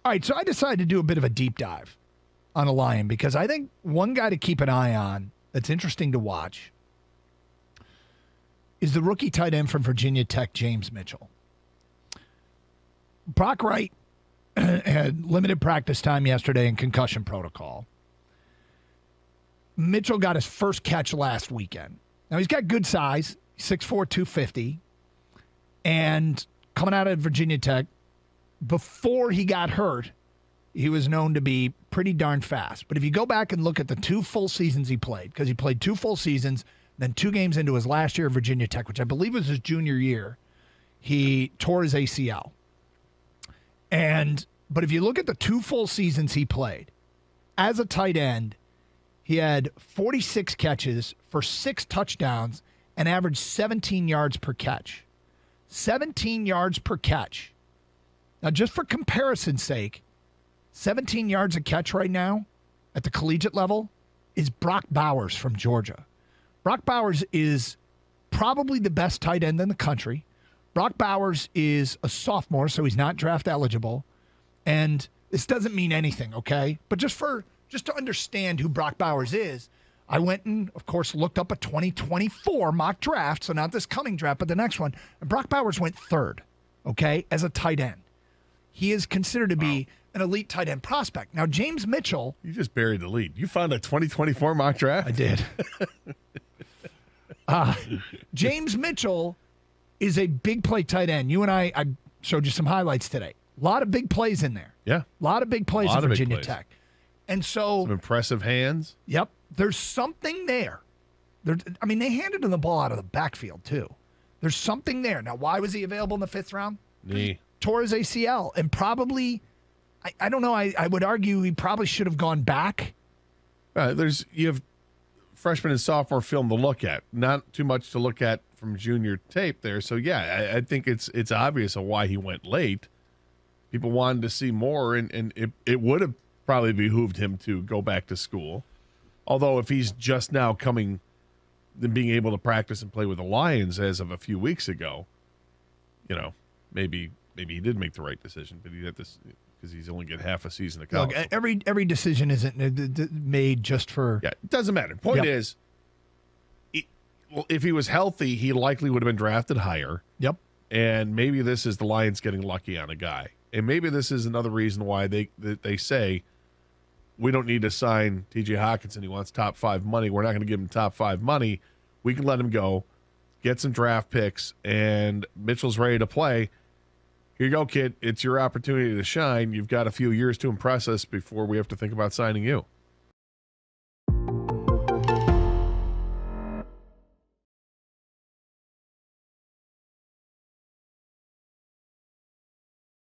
All right, so I decided to do a bit of a deep dive on a Lion because I think one guy to keep an eye on that's interesting to watch is the rookie tight end from Virginia Tech, James Mitchell. Brock Wright had limited practice time yesterday in concussion protocol. Mitchell got his first catch last weekend. Now, he's got good size, 6'4", 250, and coming out of Virginia Tech, before he got hurt, he was known to be pretty darn fast. But if you go back and look at the 2 full seasons he played, because he played 2 full seasons, then 2 games into his last year at Virginia Tech, which I believe was his junior year, he tore his ACL. But if you look at the 2 full seasons he played, as a tight end, he had 46 catches for 6 touchdowns and averaged 17 yards per catch. 17 yards per catch. Now, just for comparison's sake, 17 yards a catch right now at the collegiate level is Brock Bowers from Georgia. Brock Bowers is probably the best tight end in the country. Brock Bowers is a sophomore, so he's not draft eligible. And this doesn't mean anything, okay? But just to understand who Brock Bowers is, I went and, of course, looked up a 2024 mock draft, so not this coming draft, but the next one. And Brock Bowers went 3rd, okay, as a tight end. He is considered to be an elite tight end prospect. Now, James Mitchell. You just buried the lead. You found a 2024 mock draft? I did. James Mitchell is a big play tight end. You and I showed you some highlights today. A lot of big plays in there. Yeah. A lot of big plays in Virginia Tech. And so. Some impressive hands. Yep. There's something there. They handed him the ball out of the backfield, too. There's something there. Now, why was he available in the 5th round? Knee. Tore his ACL. And probably, I don't know, I would argue he probably should have gone back. You have freshman and sophomore film to look at. Not too much to look at from junior tape there. So, yeah, I think it's obvious of why he went late. People wanted to see more, and it would have probably behooved him to go back to school. Although if he's just now coming and being able to practice and play with the Lions as of a few weeks ago, maybe he did make the right decision, but he had this because he's only get half a season of college. Look, every decision isn't made just for. Yeah, it doesn't matter. Point is, if he was healthy, he likely would have been drafted higher. Yep. And maybe this is the Lions getting lucky on a guy, and maybe this is another reason why they say we don't need to sign T.J. Hockenson. He wants top 5 money. We're not going to give him top 5 money. We can let him go, get some draft picks, and Mitchell's ready to play. Here you go, kid. It's your opportunity to shine. You've got a few years to impress us before we have to think about signing you.